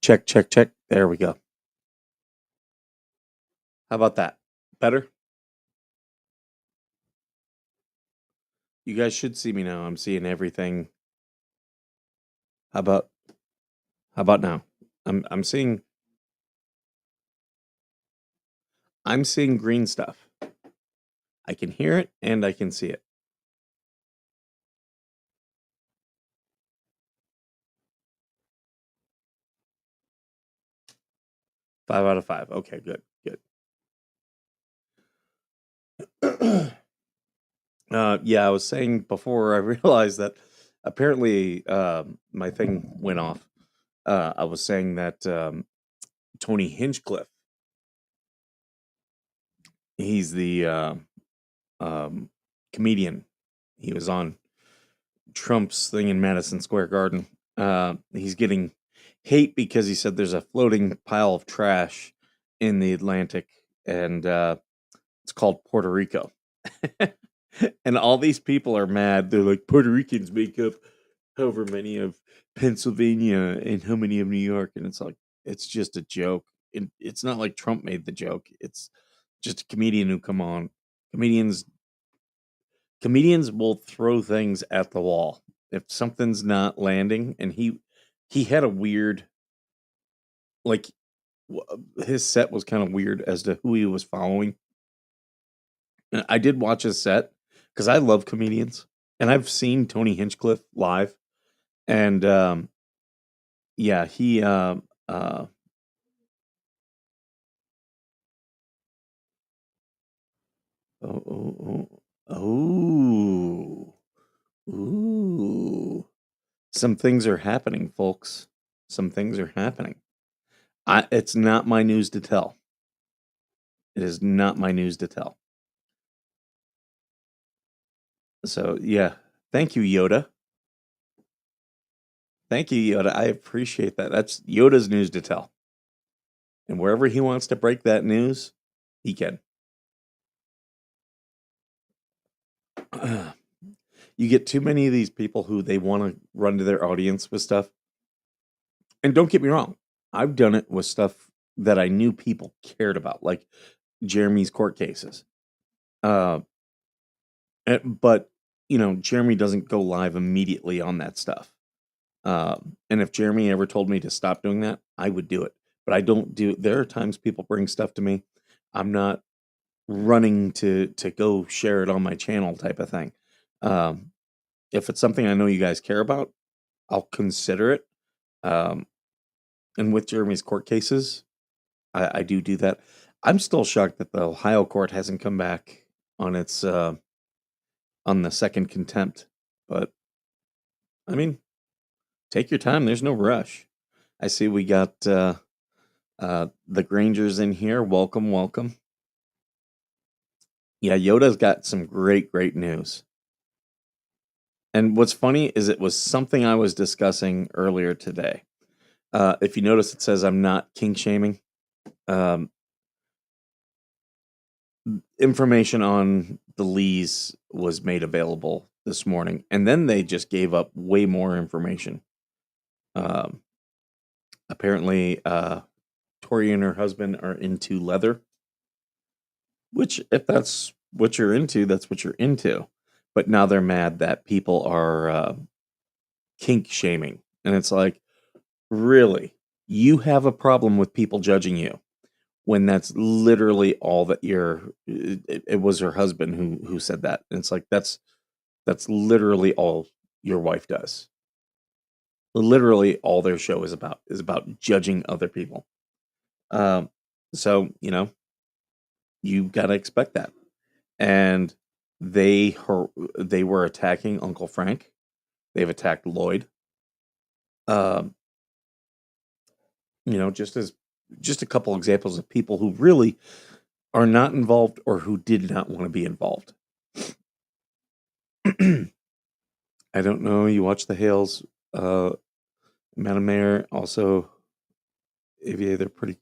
Check, check, check. There we go. How about that? Better? You guys should see me now. I'm seeing everything. How about how about now? I'm seeing green stuff. I can hear it and I can see it. 5 out of 5. Okay, good, good. Yeah, I was saying before I realized that apparently my thing went off. I was saying that Tony Hinchcliffe, he's the um, comedian. He was on Trump's thing in Madison Square Garden. He's getting hate because he said there's a floating pile of trash in the Atlantic, and it's called Puerto Rico. And all these people are mad. They're like, Puerto Ricans make up however many of Pennsylvania and how many of New York, and it's like it's just a joke. It's not like Trump made the joke. It's just a comedian who come on. Comedians comedians will throw things at the wall if something's not landing. And he had a weird, like, his set was kind of weird as to who he was following. And I did watch his set because I love comedians, and I've seen Tony Hinchcliffe live. And yeah, he oh, oh, oh, oh, ooh, some things are happening, folks. Some things are happening. It's not my news to tell. It is not my news to tell. So yeah, thank you, Yoda. Thank you, Yoda. I appreciate that. That's Yoda's news to tell. And wherever he wants to break that news, he can. You get too many of these people who they want to run to their audience with stuff. And don't get me wrong, I've done it with stuff that I knew people cared about, like Jeremy's court cases. Uh, but Jeremy doesn't go live immediately on that stuff. And if Jeremy ever told me to stop doing that, I would do it. But I don't do. There are times people bring stuff to me. I'm not running to go share it on my channel, type of thing. Um, if it's something I know you guys care about, I'll consider it. Um, and with Jeremy's court cases, I do that. I'm still shocked that the Ohio court hasn't come back on its on the second contempt. But I mean, take your time. There's no rush. I see we got the Grangers in here. Welcome, welcome. Yeah, Yoda's got some great news. And what's funny is it was something I was discussing earlier today. If you notice, it says I'm not kink shaming. Um, Information on the Lees was made available this morning, and then they just gave up way more information. Um, Apparently, Tori and her husband are into leather, which, if that's what you're into, that's what you're into. But now they're mad that people are kink shaming. And it's like, really? You have a problem with people judging you when that's literally all that it was her husband who said that. And it's like that's literally all your wife does. Literally all their show is about judging other people. Um so, you got to expect that. And they were attacking Uncle Frank. They've attacked Lloyd. Um just a couple examples of people who really are not involved or who did not want to be involved. I don't know. You watch the Hales, Madame Mayor, also AVA. They're pretty.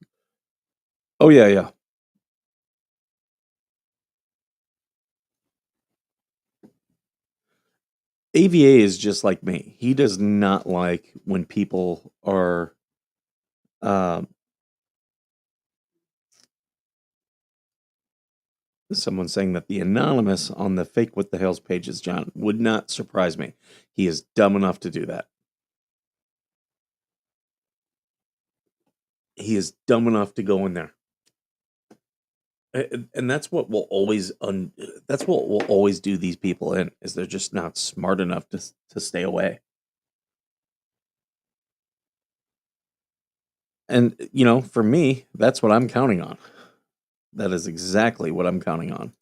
Oh yeah, yeah. AVA is just like me. He does not like when people are Um, Someone saying that the anonymous on the fake what the hell's page is John would not surprise me. He is dumb enough to do that. He is dumb enough to go in there. And that's what will always that's what will always do these people in is they're just not smart enough to stay away. And for me, that's what I'm counting on. That is exactly what I'm counting on.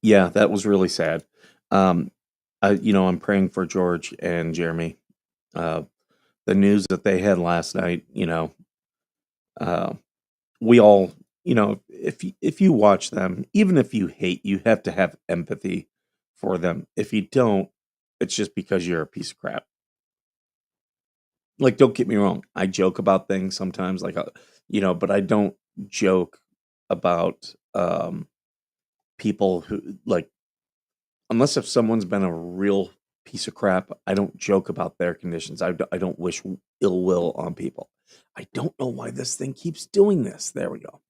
Yeah, that was really sad. Um, I'm praying for George and Jeremy. Uh, the news that they had last night, uh, we all, if you watch them, even if you hate, you have to have empathy for them. If you don't, it's just because you're a piece of crap. Like, don't get me wrong, I joke about things sometimes, like, but I don't joke about people who like unless if someone's been a real piece of crap, I don't joke about their conditions. I don't wish ill will on people. I don't know why this thing keeps doing this. There we go.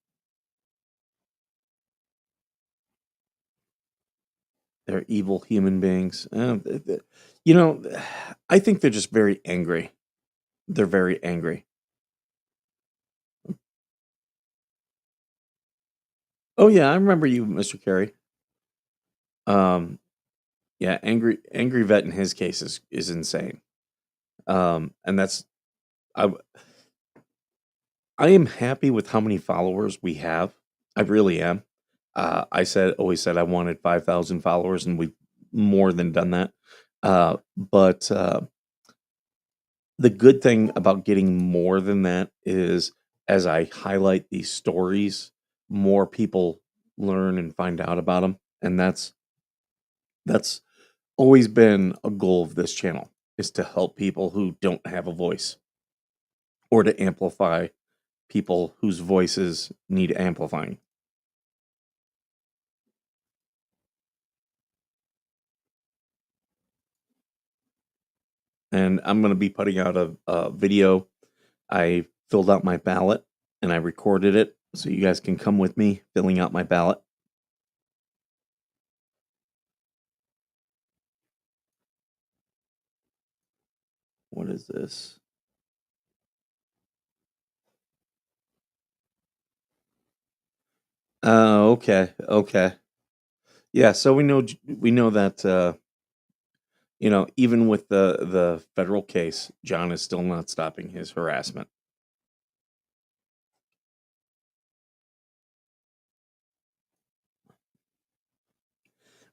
They're evil human beings. You know, I think they're just very angry. They're very angry. Oh yeah, I remember you, Mr. Carey. Um, yeah, angry vet in his case is insane. And that's I I am happy with how many followers we have. I really am. Always said I wanted 5,000 followers, and we've more than done that. But the good thing about getting more than that is as I highlight these stories, more people learn and find out about them, and that's always been a goal of this channel is to help people who don't have a voice or to amplify people whose voices need amplifying. And I'm going to be putting out a video. I filled out my ballot and I recorded it so you guys can come with me filling out my ballot. What is this? Oh, okay, okay, yeah. So we know that even with the federal case, John is still not stopping his harassment.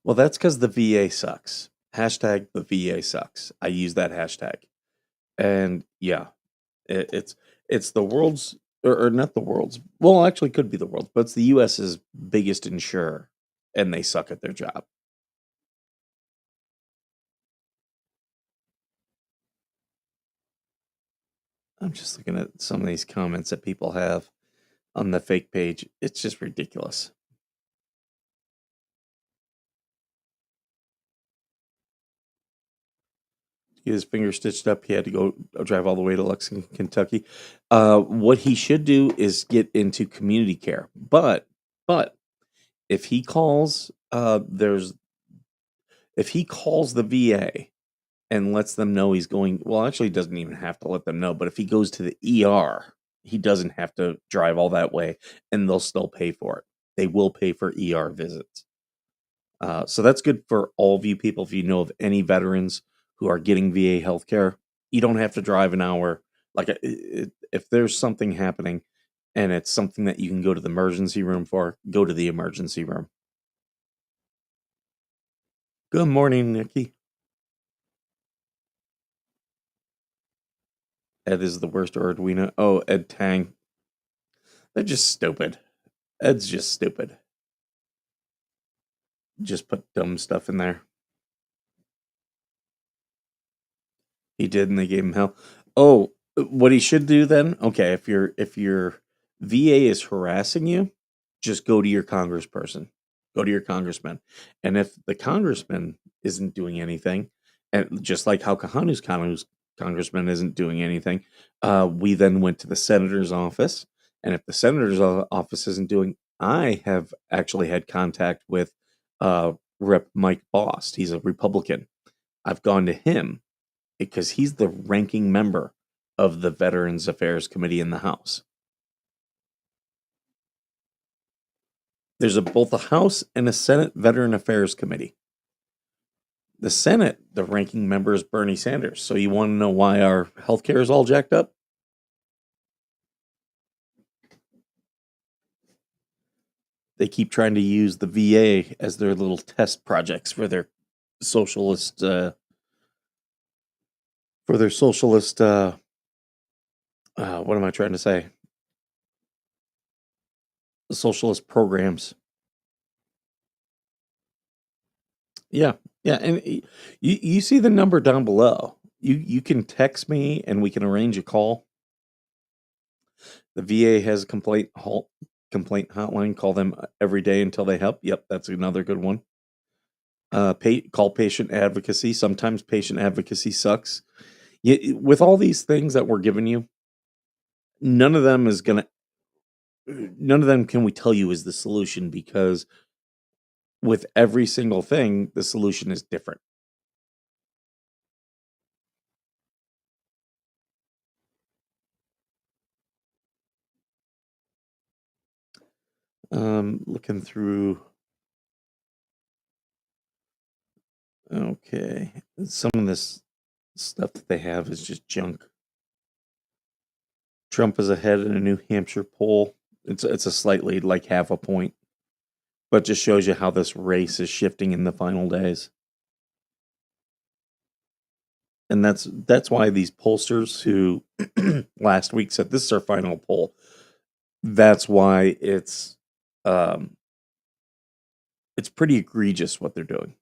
Well, that's because the VA sucks. Hashtag the VA sucks. I use that hashtag, and yeah, it's the world's or not the world's. Well, actually, could be the world's, but it's the U.S.'s biggest insurer, and they suck at their job. I'm just looking at some of these comments that people have on the fake page. It's just ridiculous. Get his finger stitched up. He had to go drive all the way to Lexington, Kentucky. What he should do is get into community care. But if he calls, if he calls the VA and lets them know he's going, well, actually, he doesn't even have to let them know. But if he goes to the ER, he doesn't have to drive all that way, and they'll still pay for it. They will pay for ER visits. So that's good for all of you people. If you know of any veterans who are getting VA healthcare, you don't have to drive an hour. Like, if there's something happening and it's something that you can go to the emergency room for, go to the emergency room. Good morning, Nikki. Ed is the worst Arduino. Oh, Ed Tang. They're just stupid. Ed's just stupid. Just put dumb stuff in there. He did, and they gave him hell. Oh, what he should do then? Okay, if your VA is harassing you, just go to your congressperson, go to your congressman, and if the congressman isn't doing anything, And just like how Kahanu's congressman isn't doing anything, we then went to the senator's office. And if the senator's office isn't doing, I have actually had contact with Rep. Mike Bost. He's a Republican. I've gone to him because he's the ranking member of the Veterans Affairs Committee in the House. There's both a House and a Senate Veteran Affairs Committee. The Senate, the ranking member is Bernie Sanders. So you want to know why our healthcare is all jacked up? They keep trying to use the VA as their little test projects for their socialist for their socialist what am I trying to say? Socialist programs. Yeah. Yeah, and you see the number down below. You can text me and we can arrange a call. The VA has a complaint hotline. Call them every day until they help. Yep, that's another good one. Call patient advocacy. Sometimes patient advocacy sucks. With all these things that we're giving you, none of them is gonna. None of them can we tell you is the solution because with every single thing, the solution is different. Looking through. Okay, some of this stuff that they have is just junk. Trump is ahead in a New Hampshire poll. It's a slight lead, like half a point, but just shows you how this race is shifting in the final days. And that's why these pollsters who last week said this is our final poll. That's why um, it's pretty egregious what they're doing.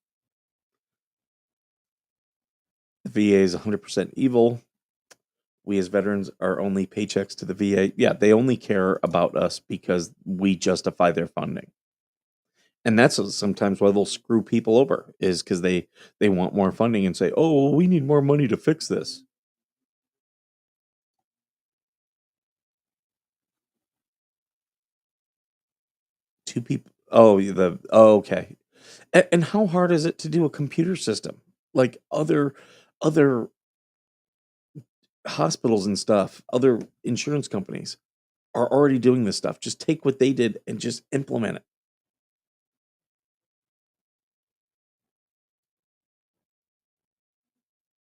The VA is 100% evil. We as veterans are only paychecks to the VA. Yeah, they only care about us because we justify their funding. And that's sometimes why they'll screw people over is because they want more funding and say, "Oh, well, we need more money to fix this." Two people. Okay. And how hard is it to do a computer system? Like other hospitals and stuff, other insurance companies are already doing this stuff. Just take what they did and just implement it,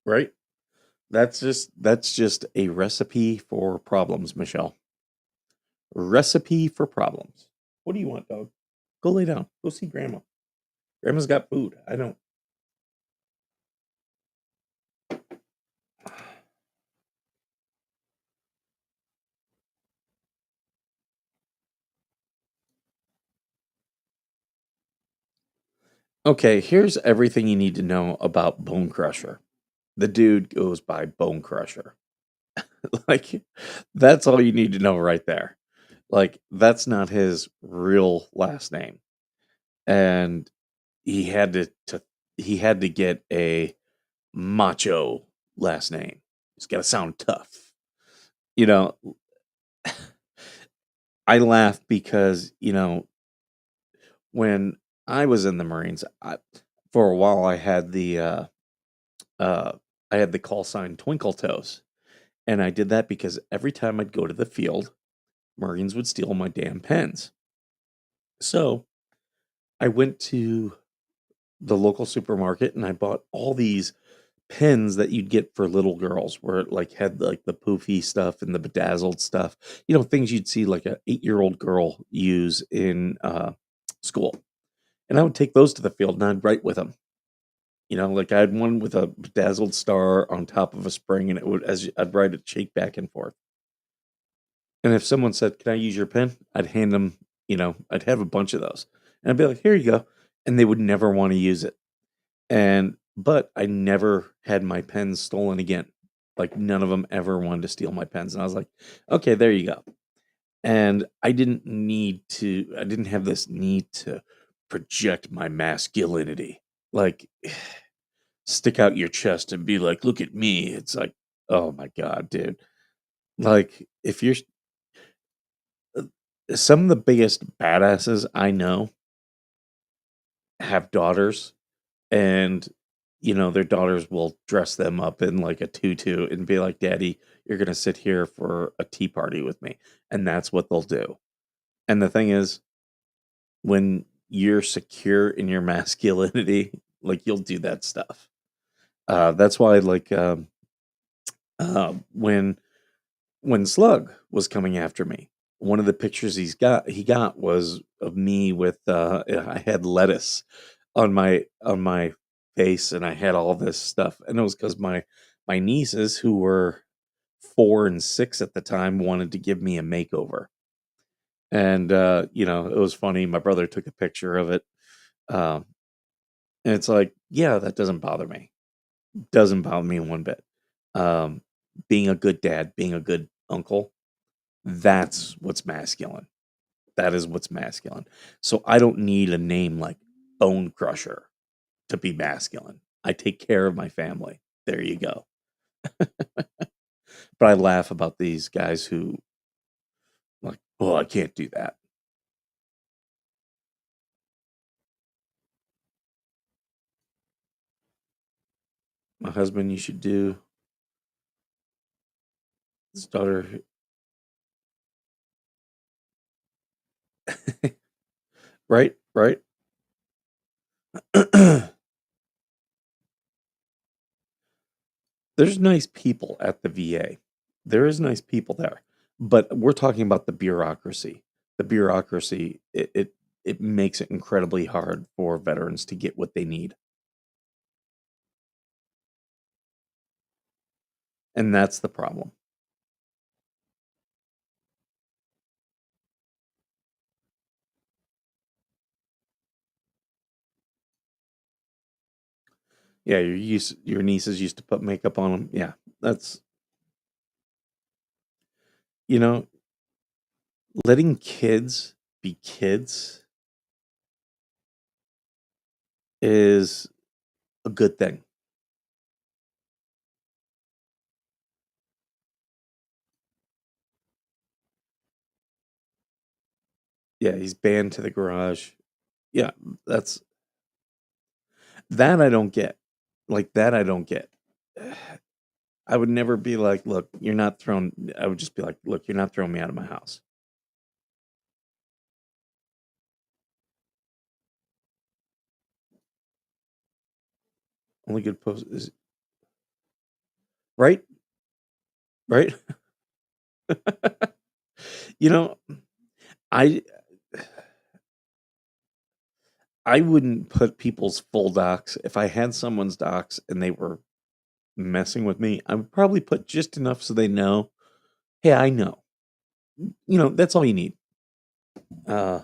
right? That's just a recipe for problems, Michelle. Recipe for problems. What do you want, dog? Go lay down. Go see grandma. Grandma's got food. I don't. Okay, here's everything you need to know about Bone Crusher. The dude goes by Bone Crusher. Like, that's all you need to know right there. Like, that's not his real last name. And he had to get a macho last name. It's got to sound tough. You know, I laugh because, when I was in the Marines, for a while uh, I had the call sign Twinkle Toes, and I did that because every time I'd go to the field, Marines would steal my damn pens. So I went to the local supermarket and I bought all these pens that you'd get for little girls, where it like had like the poofy stuff and the bedazzled stuff, things you'd see like a 8-year-old girl use in school. And I would take those to the field and I'd write with them. Like I had one with a bedazzled star on top of a spring, and it would as I'd write it shake back and forth. And if someone said, "Can I use your pen?" I'd hand them, I'd have a bunch of those, and I'd be like, "Here you go," and they would never want to use it. But I never had my pens stolen again. Like none of them ever wanted to steal my pens, and I was like, "Okay, there you go." And I didn't have this need to project my masculinity. Like stick out your chest and be like, "Look at me." It's like, "Oh my god, dude." Like, if you're uh, some of the biggest badasses I know have daughters, and, their daughters will dress them up in, like, a tutu and be like, "Daddy, you're gonna sit here for a tea party with me," and that's what they'll do. And the thing is, when you're secure in your masculinity, like, you'll do that stuff. That's why, like, when Slug was coming after me, one of the pictures he got was of me with I had lettuce on my face, and I had all this stuff, and it was because my nieces, who were 4 and 6 at the time, wanted to give me a makeover. And it was funny. My brother took a picture of it. Um, and it's like, yeah, that doesn't bother me. Doesn't bother me one bit. Um, being a good dad, being a good uncle, that's what's masculine. That is what's masculine. So I don't need a name like Bone Crusher to be masculine. I take care of my family. There you go. But I laugh about these guys who like, oh, I can't do that. My husband, you should do his daughter. Right, right. There's nice people at the VA. There is nice people there, but we're talking about the bureaucracy. The bureaucracy, it makes it incredibly hard for veterans to get what they need, and that's the problem. Yeah, your nieces used to put makeup on them. Yeah, that's you know, letting kids be kids is a good thing. Yeah, he's banned to the garage. Yeah, that's that I don't get. Like that I don't get. I would never be like, "Look, you're not throwing." I would just be like, "Look, you're not throwing me out of my house." Only good post is right, right. You know, I I wouldn't put people's full docs if I had someone's docs and they were messing with me. I would probably put just enough so they know, "Hey, I know." That's all you need. Uh,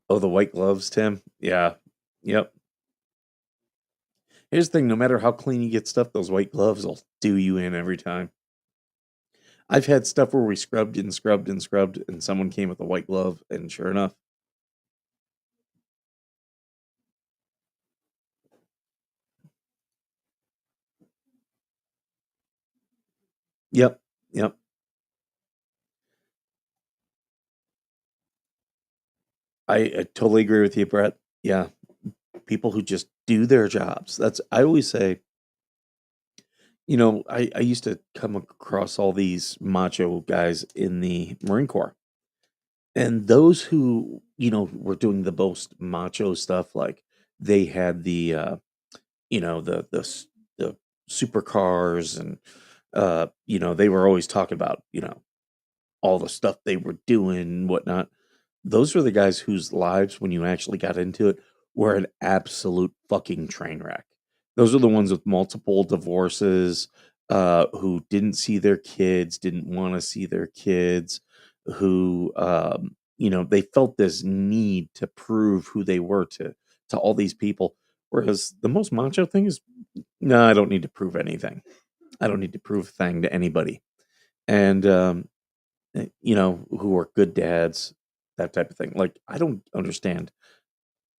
oh, the white gloves, Tim. Yeah, yep. Here's the thing: no matter how clean you get stuff, those white gloves will do you in every time. I've had stuff where we scrubbed and scrubbed and scrubbed, and someone came with a white glove, and sure enough, yep, yep. I totally agree with you, Brett. Yeah, people who just do their jobs. I always say, I used to come across all these macho guys in the Marine Corps, and those who were doing the most macho stuff, like they had the supercars, and they were always talking about all the stuff they were doing and whatnot. Those were the guys whose lives, when you actually got into it, were an absolute fucking train wreck. Those are the ones with multiple divorces, who didn't see their kids, didn't want to see their kids, who they felt this need to prove who they were to all these people. Whereas the most macho thing is, no, I don't need to prove anything. I don't need to prove a thing to anybody. And who are good dads, that type of thing. Like, I don't understand.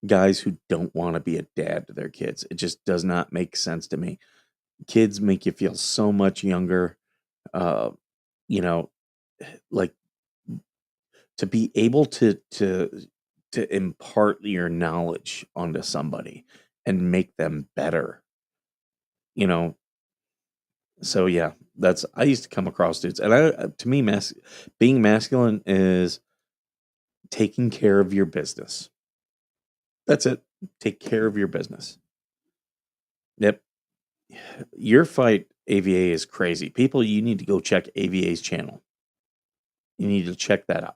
guys who don't want to be a dad to their kids. It just does not make sense to me. Kids make you feel so much younger. Uh, you know, like to be able to impart your knowledge onto somebody and make them better. You know, so yeah, that's I used to come across dudes, and to me, being masculine is taking care of your business. That's it. Take care of your business. Yep. Your fight AVA is crazy. People, you need to go check AVA's channel. You need to check that out.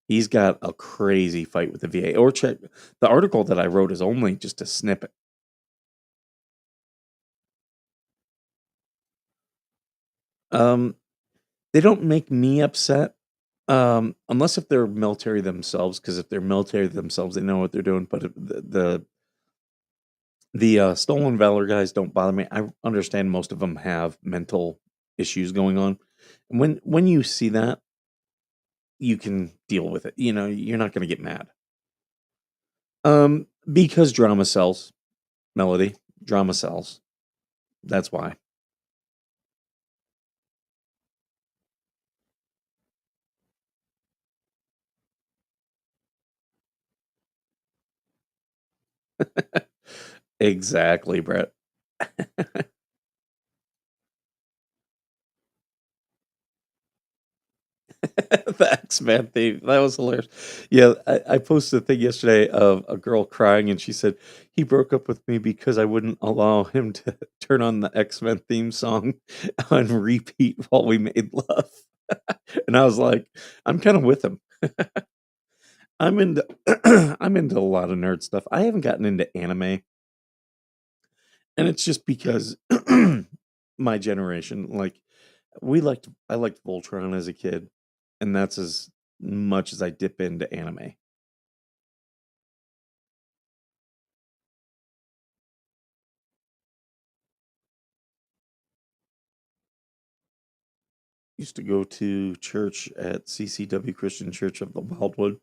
He's got a crazy fight with the VA. Or check the article that I wrote is only just a snippet. Um, they don't make me upset. Unless if they're military themselves, because if they're military themselves, they know what they're doing. But the stolen valor guys don't bother me. I understand most of them have mental issues going on, and when you see that, you can deal with it. You know, you're not going to get mad. Because drama sells, Melody. Drama sells. That's why. Exactly, Brett. The X-Men theme. That was hilarious. Yeah, I posted a thing yesterday of a girl crying, and she said, he broke up with me because I wouldn't allow him to turn on the X-Men theme song on repeat while we made love. And I was like, I'm kind of with him. I'm into I'm into a lot of nerd stuff. I haven't gotten into anime, and it's just because my generation, like I liked Voltron as a kid, and that's as much as I dip into anime. Used to go to church at CCW Christian Church of the Wildwood.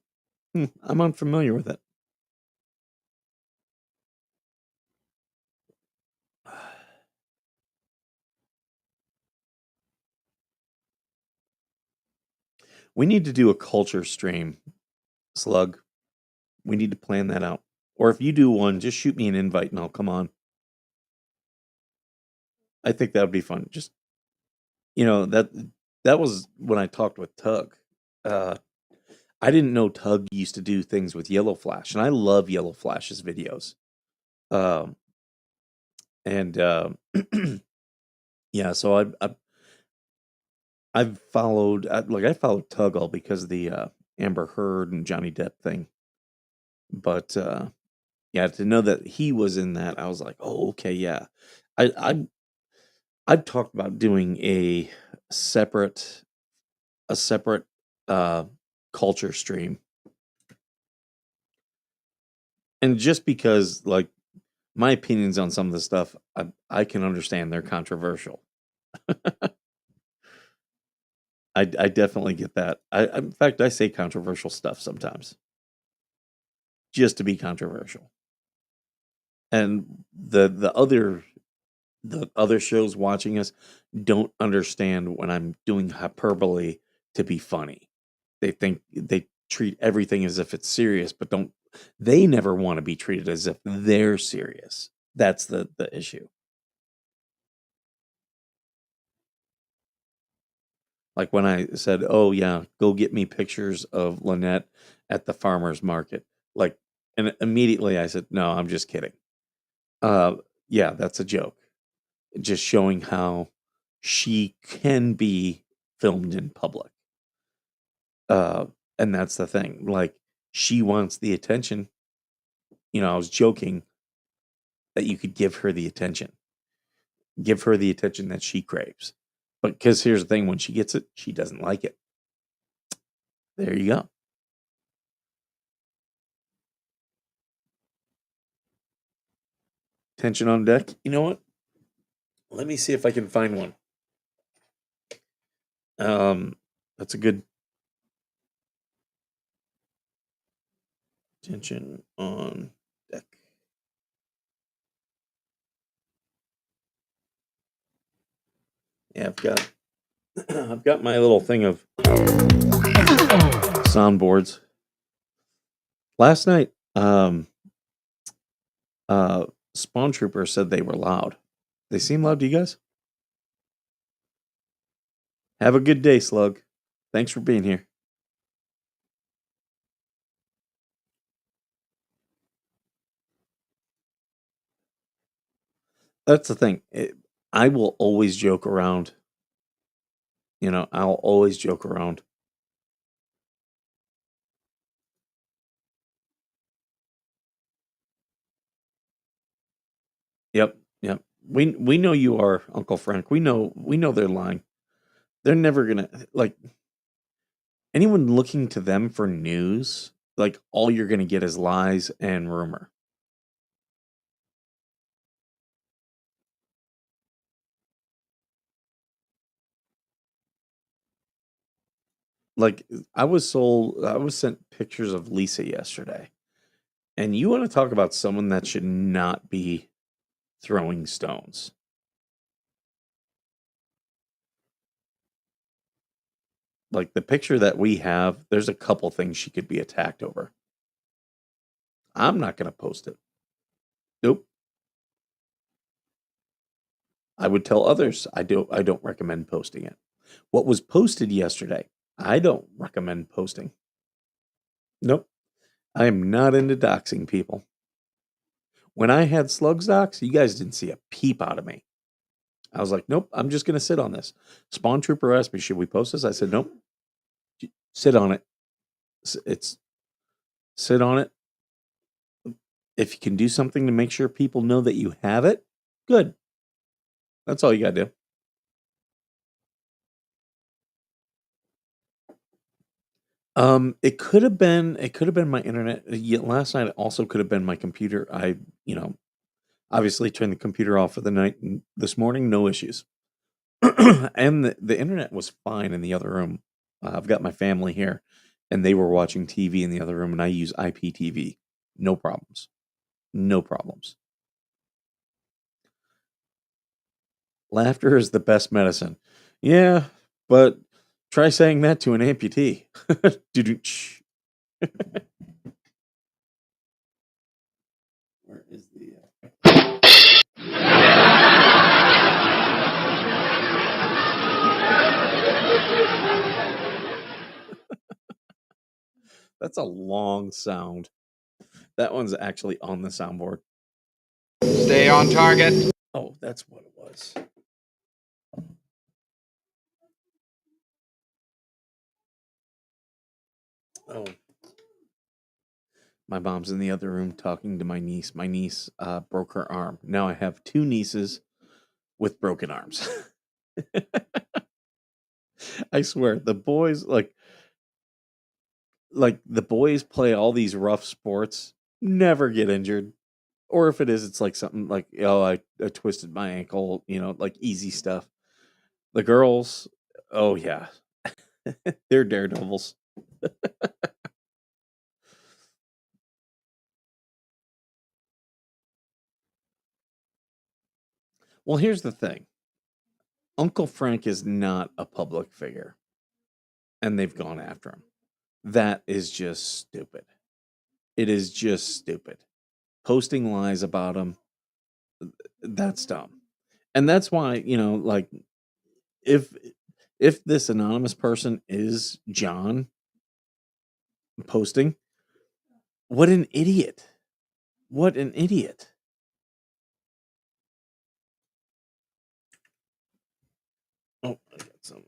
I'm unfamiliar with it. We need to do a culture stream, Slug. We need to plan that out. Or if you do one, just shoot me an invite and I'll come on. I think that would be fun. Just that was when I talked with Tug. Uh, I didn't know Tug used to do things with Yellow Flash, and I love Yellow Flash's videos. Um, and yeah, so I've followed I followed Tug all because of the Amber Heard and Johnny Depp thing. But yeah, to know that he was in that, I was like, oh, okay, yeah. I I've talked about doing separate a separate uh culture stream, and just because like my opinions on some of the stuff, I can understand they're controversial. I definitely get that. In fact, I say controversial stuff sometimes just to be controversial. And the other shows watching us don't understand when I'm doing hyperbole to be funny. They think they treat everything as if it's serious, but don't they never want to be treated as if they're serious. That's the issue. Like when I said, "Oh yeah, go get me pictures of Lynette at the farmers market." Like, and immediately I said, "No, I'm just kidding." Uh, yeah, that's a joke. Just showing how she can be filmed in public. Uh, and that's the thing. Like, she wants the attention. I was joking that you could give her the attention that she craves. But because here's the thing, when she gets it, she doesn't like it. There you go. Tension on deck. You know what? Let me see if I can find one. Um, that's a good. Tension on deck. Yeah, I've got my little thing of soundboards. Last night, uh, Spawn Trooper said they were loud. They seem loud to you guys? Have a good day, Slug. Thanks for being here. That's the thing. I will always joke around. I'll always joke around. Yep, yep. We know you are Uncle Frank. We know they're lying. They're never gonna like anyone looking to them for news. Like all you're gonna get is lies and rumor. Like I was sent pictures of Lisa yesterday, and you want to talk about someone that should not be throwing stones. Like the picture that we have, there's a couple things she could be attacked over. I'm not gonna post it. Nope. I would tell others I don't recommend posting it. What was posted yesterday, I don't recommend posting. Nope. I am not into doxing people. When I had slugs docs, you guys didn't see a peep out of me. I was like, nope, I'm just gonna sit on this. Spawn Trooper asked me, should we post this? I said, nope. Sit on it. It's sit on it. If you can do something to make sure people know that you have it, good. That's all you gotta do. It could have been my internet. Yeah, last night it also could have been my computer. You know, obviously turned the computer off for the night and this morning, no issues. And the internet was fine in the other room. I've got my family here and they were watching TV in the other room and I use IPTV. No problems. No problems. Laughter is the best medicine. Yeah, but try saying that to an amputee. Doo-doo-ch. Where is the That's a long sound. That one's actually on the soundboard. Stay on target. Oh, that's what it was. Oh, my mom's in the other room talking to my niece. My niece broke her arm. Now I have two nieces with broken arms. I swear, the boys like the boys play all these rough sports, never get injured. Or if it is, it's like something like, oh, I twisted my ankle, like easy stuff. The girls, oh yeah, they're daredevils. Well, here's the thing. Uncle Frank is not a public figure, and they've gone after him. That is just stupid. It is just stupid. Posting lies about him, that's dumb. And that's why, like if if this anonymous person is John posting, what an idiot. What an idiot. Oh, I got some.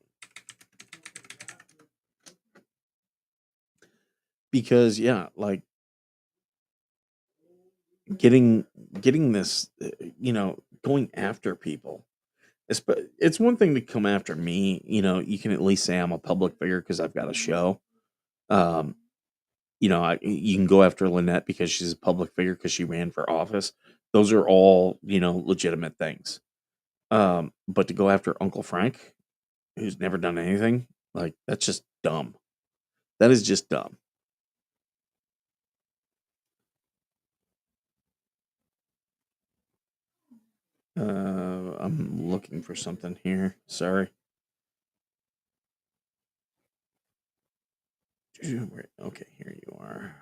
Because yeah, like getting getting this, going after people. It's one thing to come after me. You can at least say I'm a public figure because I've got a show. Um, you can go after Lynette because she's a public figure because she ran for office. Those are all legitimate things. But to go after Uncle Frank, who's never done anything, like that's just dumb. That is just dumb. I'm looking for something here. Sorry. Okay, here you are.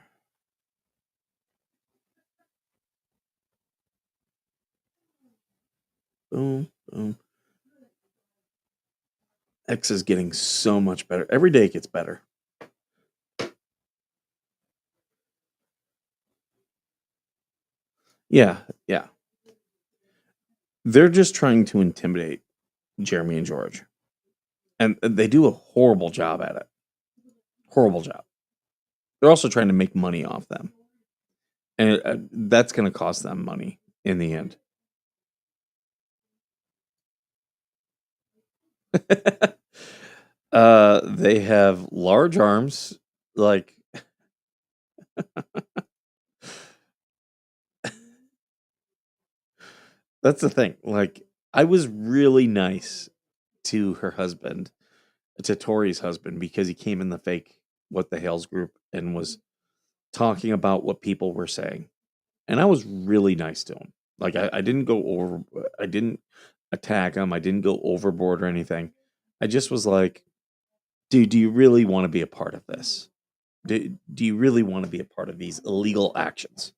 Boom, boom. X is getting so much better. Every day it gets better. Yeah, yeah. They're just trying to intimidate Jeremy and George. And they do a horrible job at it. Horrible job. They're also trying to make money off them. And that's going to cost them money in the end. They have large arms. Like, that's the thing. Like, I was really nice to her husband, to Tori's husband, because he came in the fake What the Hell's group and was talking about what people were saying. And I was really nice to him. Like, I didn't go over, I didn't attack him, I didn't go overboard or anything. I just was like, dude, do you really want to be a part of this? Do you really want to be a part of these illegal actions?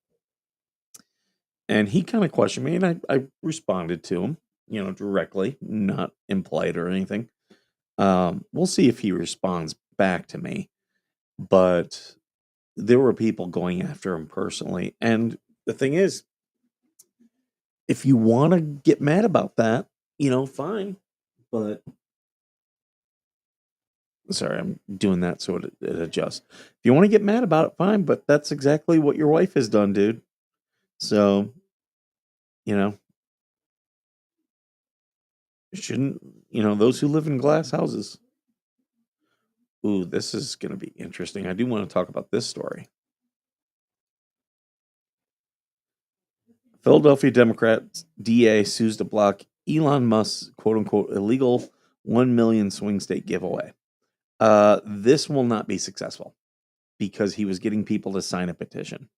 And he kind of questioned me, and I responded to him, directly, not impolite or anything. We'll see if he responds back to me. But there were people going after him personally. And the thing is, if you want to get mad about that, fine. But sorry, I'm doing that so it adjusts. If you want to get mad about it, fine. But that's exactly what your wife has done, dude. So, you know, shouldn't, those who live in glass houses. Ooh, this is going to be interesting. I do want to talk about this story. Philadelphia Democrat DA sues to block Elon Musk's quote unquote illegal 1 million swing state giveaway. This will not be successful because he was getting people to sign a petition.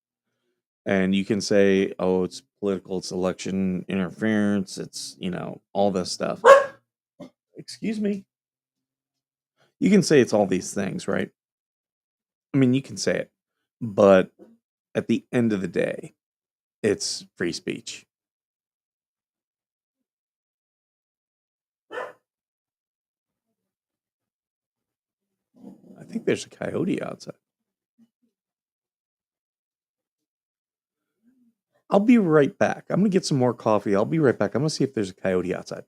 And you can say, oh, it's political, it's election interference, it's, all this stuff. Excuse me. You can say it's all these things, right? I mean, you can say it, but at the end of the day, it's free speech. I think there's a coyote outside. I'll be right back. I'm going to get some more coffee. I'll be right back. I'm going to see if there's a coyote outside.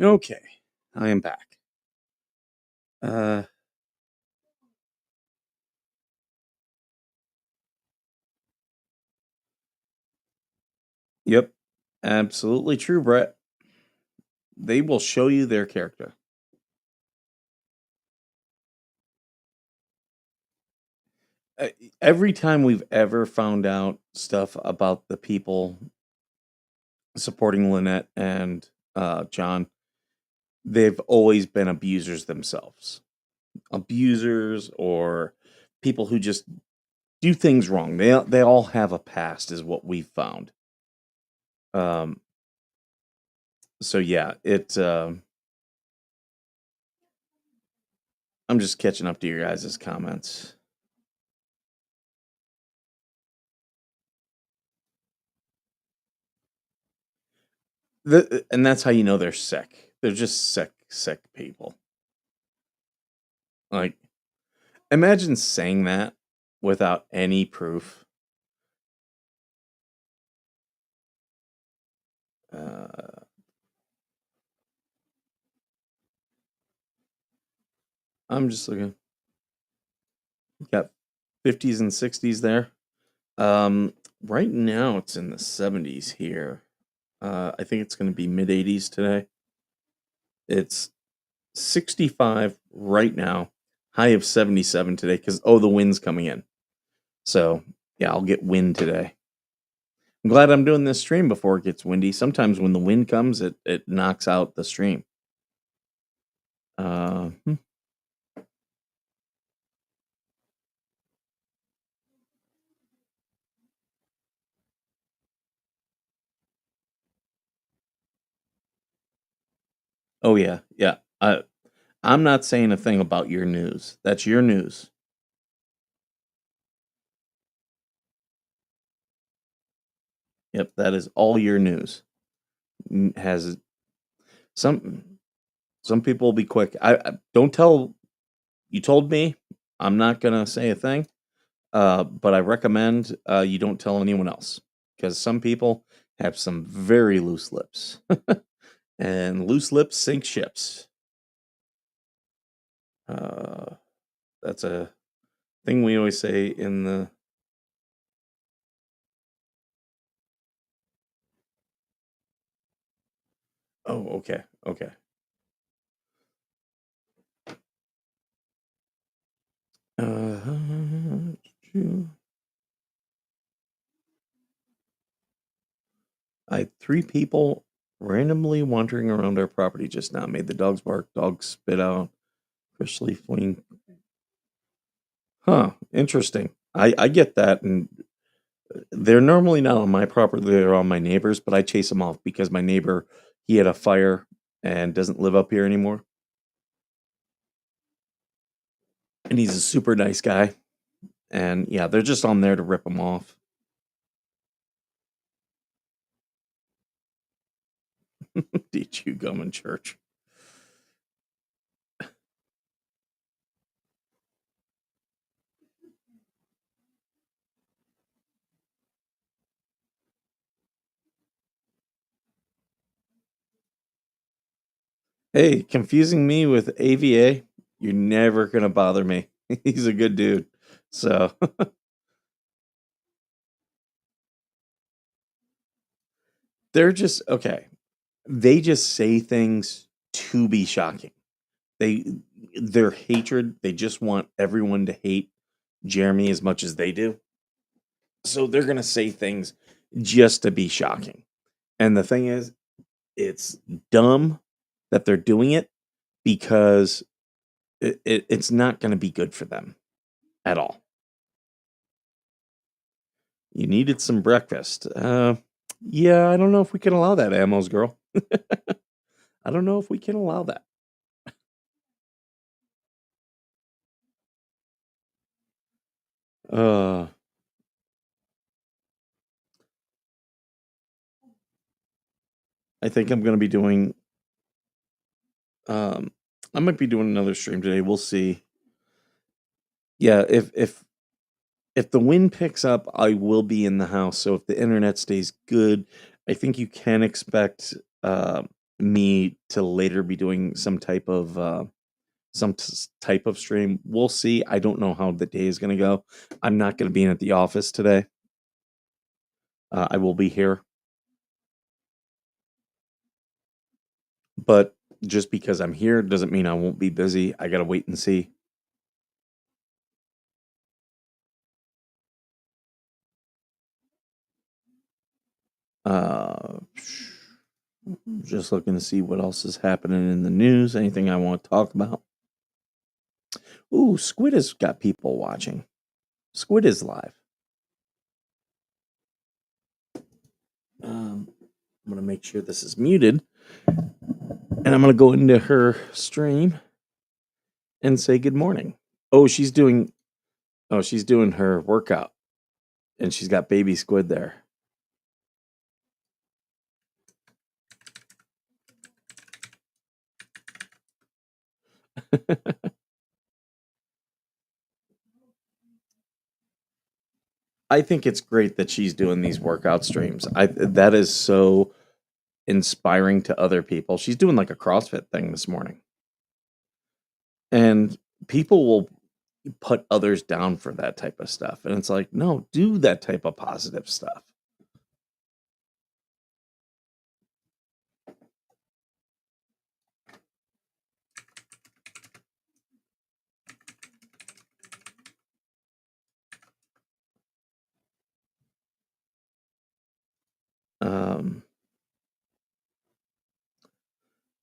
Okay, I am back. Uh, yep, absolutely true, Brett. They will show you their character. uh, every time we've ever found out stuff about the people supporting Lynette and John, they've always been abusers themselves. Abusers or people who just do things wrong. They all have a past, is what we've found. Um, so yeah, I'm just catching up to your guys' comments. And that's how you know they're sick. They're just sick people. Like, imagine saying that without any proof. Uh, I'm just looking. Got 50s and 60s there. Right now it's in the 70s here. I think it's going to be mid 80s today. It's 65 right now. High of 77 today because the wind's coming in. So yeah, I'll get wind today. I'm glad I'm doing this stream before it gets windy. Sometimes when the wind comes, it knocks out the stream. Hmm. Oh yeah, yeah. I'm not saying a thing about your news. That's your news. Yep, that is all your news. Has some some people will be quick. I don't tell you told me. I'm not gonna say a thing. But I recommend you don't tell anyone else because some people have some very loose lips, and loose lips sink ships. Uh, that's a thing we always say in the. Oh, okay, okay. Uh, I had three people randomly wandering around our property just now. Made the dogs bark, dogs spit out, freshly fleeing. Huh, interesting. I get that, and they're normally not on my property, they're on my neighbor's, but I chase them off because my neighbor, he had a fire and doesn't live up here anymore. And he's a super nice guy. And yeah, they're just on there to rip them off. Did you gum in church? Hey, confusing me with AVA, you're never going to bother me. He's a good dude. So they're just, okay. They just say things to be shocking. They, their hatred, they just want everyone to hate Jeremy as much as they do. So they're going to say things just to be shocking. And the thing is, it's dumb that they're doing it because it's not going to be good for them at all. You needed some breakfast. Yeah, I don't know if we can allow that, Ammo's girl. I don't know if we can allow that. Uh, I think I'm going to be doing. Um, I might be doing another stream today. We'll see. Yeah, if the wind picks up, I will be in the house. So if the internet stays good, I think you can expect me to later be doing type of stream. We'll see. I don't know how the day is going to go. I'm not going to be in at the office today. I will be here, but just because I'm here doesn't mean I won't be busy. I got to wait and see. Uh, just looking to see what else is happening in the news. Anything I want to talk about? Ooh, Squid has got people watching. Squid is live. I'm gonna make sure this is muted, and I'm gonna go into her stream and say good morning. Oh, she's doing. Oh, she's doing her workout, and she's got baby Squid there. I think it's great that she's doing these workout streams. That is so inspiring to other people. She's doing like a CrossFit thing this morning, and people will put others down for that type of stuff, and it's like, no, do that type of positive stuff. Um,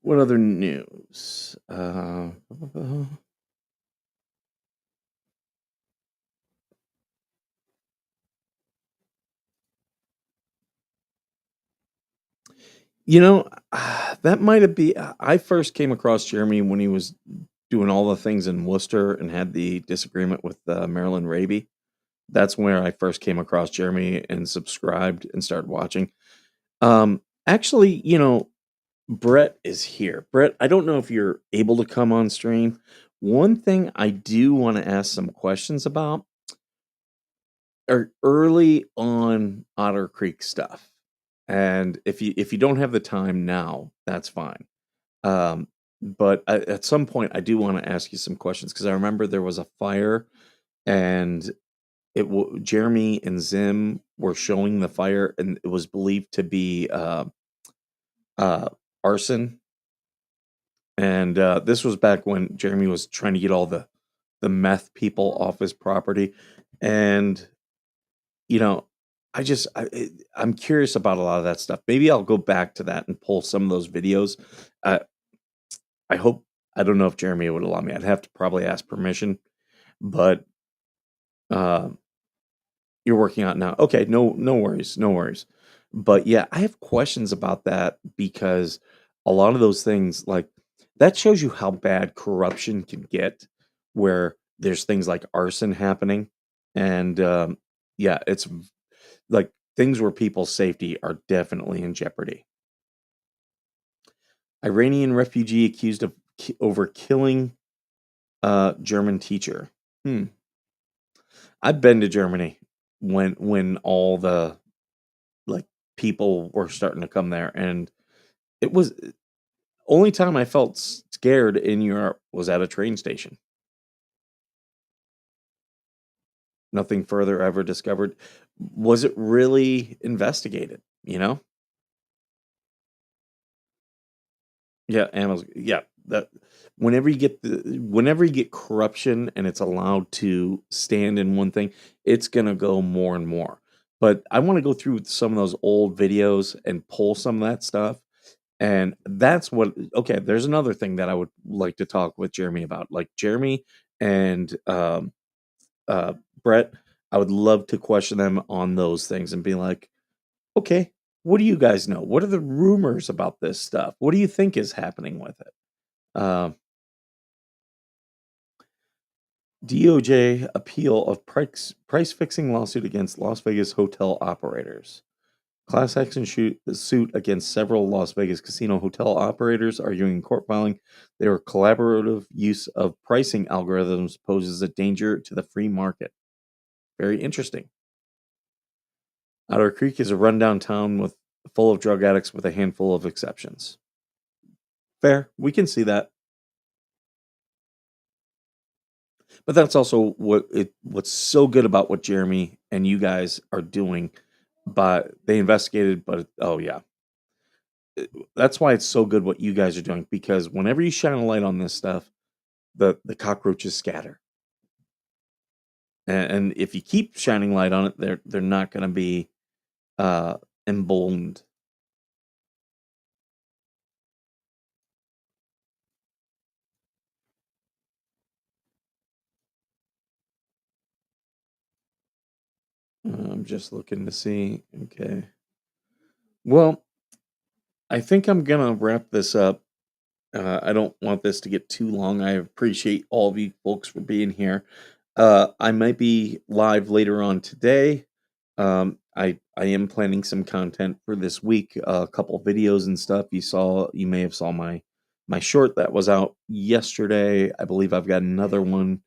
what other news? You know, that might have been. I first came across Jeremy when he was doing all the things in Worcester and had the disagreement with Marilyn Raby. That's where I first came across Jeremy and subscribed and started watching. Actually, Brett is here. Brett, I don't know if you're able to come on stream. One thing I do want to ask some questions about are early on Otter Creek stuff. And if you don't have the time now, that's fine. Um, but at some point, I do want to ask you some questions because I remember there was a fire, and Jeremy and Zim were showing the fire, and it was believed to be uh, arson. And this was back when Jeremy was trying to get all the meth people off his property, and you know, I'm curious about a lot of that stuff. Maybe I'll go back to that and pull some of those videos. Uh, I hope I don't know if Jeremy would allow me. I'd have to probably ask permission, but uh, you're working on it now. Okay, no worries, no worries. But yeah, I have questions about that because a lot of those things, like that shows you how bad corruption can get, where there's things like arson happening, and yeah, it's like things where people's safety are definitely in jeopardy. Iranian refugee accused of over killing German teacher. Hmm. I've been to Germany when all the like people were starting to come there, and it was only time I felt scared in Europe was at a train station. Nothing further ever discovered. Was it really investigated? Yeah, Amazon. Yeah, that whenever you get corruption and it's allowed to stand in one thing, it's gonna go more and more. But I want to go through some of those old videos and pull some of that stuff. And that's what. Okay, there's another thing that I would like to talk with Jeremy about. Like Jeremy and uh, Brett, I would love to question them on those things and be like, okay, what do you guys know? What are the rumors about this stuff? What do you think is happening with it? Uh, DOJ appeal of price fixing lawsuit against Las Vegas hotel operators. Class action suit against several Las Vegas casino hotel operators arguing in court filing their collaborative use of pricing algorithms poses a danger to the free market. Very interesting. Otter Creek is a rundown town full of drug addicts with a handful of exceptions. Fair, we can see that. But that's also what's so good about what Jeremy and you guys are doing. But they investigated, but oh yeah, that's why it's so good what you guys are doing, because whenever you shine a light on this stuff, the cockroaches scatter, and if you keep shining light on it, they're not going to be emboldened. I'm just looking to see. Okay. Well, I think I'm gonna wrap this up. I don't want this to get too long. I appreciate all of you folks for being here. I might be live later on today. I am planning some content for this week. A couple videos and stuff. You may have saw my short that was out yesterday. I believe I've got another one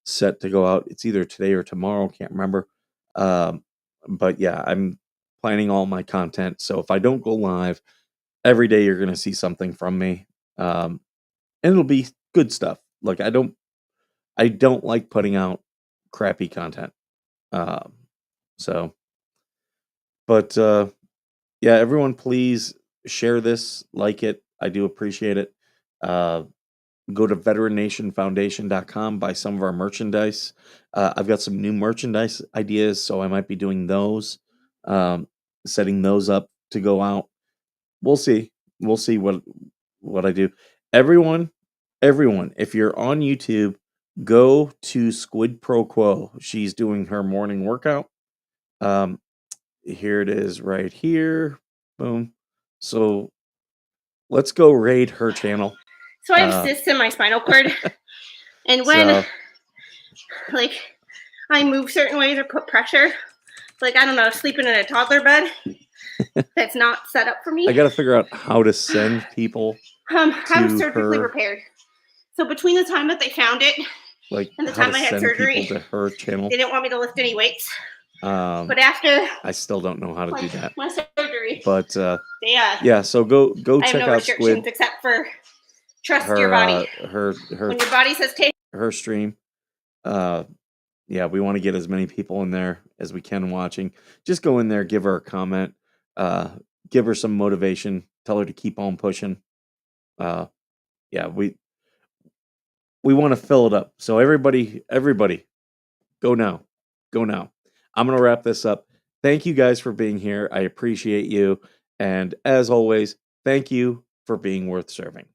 set to go out. It's either today or tomorrow. Can't remember. Um, but yeah, I'm planning all my content. So if I don't go live every day, you're gonna see something from me. Um, and it'll be good stuff. Like I don't like putting out crappy content. Um, so, but yeah, everyone, please share this, like it. I do appreciate it. Uh, go to veterannationfoundation.com, buy some of our merchandise. I've got some new merchandise ideas, so I might be doing those, um, setting those up to go out. We'll see. We'll see what I do. Everyone, everyone, if you're on YouTube, go to Squid Pro Quo. She's doing her morning workout. Um, here it is right here. Boom. So let's go raid her channel. So I have cysts in my spinal cord, and when like I move certain ways or put pressure, like I don't know, sleeping in a toddler bed, that's not set up for me. I got to figure out how to send people. I'm surgically repaired. So between the time that they found it, like, and the time I had surgery, to her channel, they didn't want me to lift any weights. But after I still don't know how to do that. My surgery, but yeah, so go I check have no out restrictions Squid. Except for trust your body. Her when your body says take her stream. Yeah, we want to get as many people in there as we can watching. Just go in there, give her a comment, give her some motivation, tell her to keep on pushing. Yeah, we want to fill it up. So everybody, go now. Go now. I'm going to wrap this up. Thank you guys for being here. I appreciate you. And as always, thank you for being worth serving.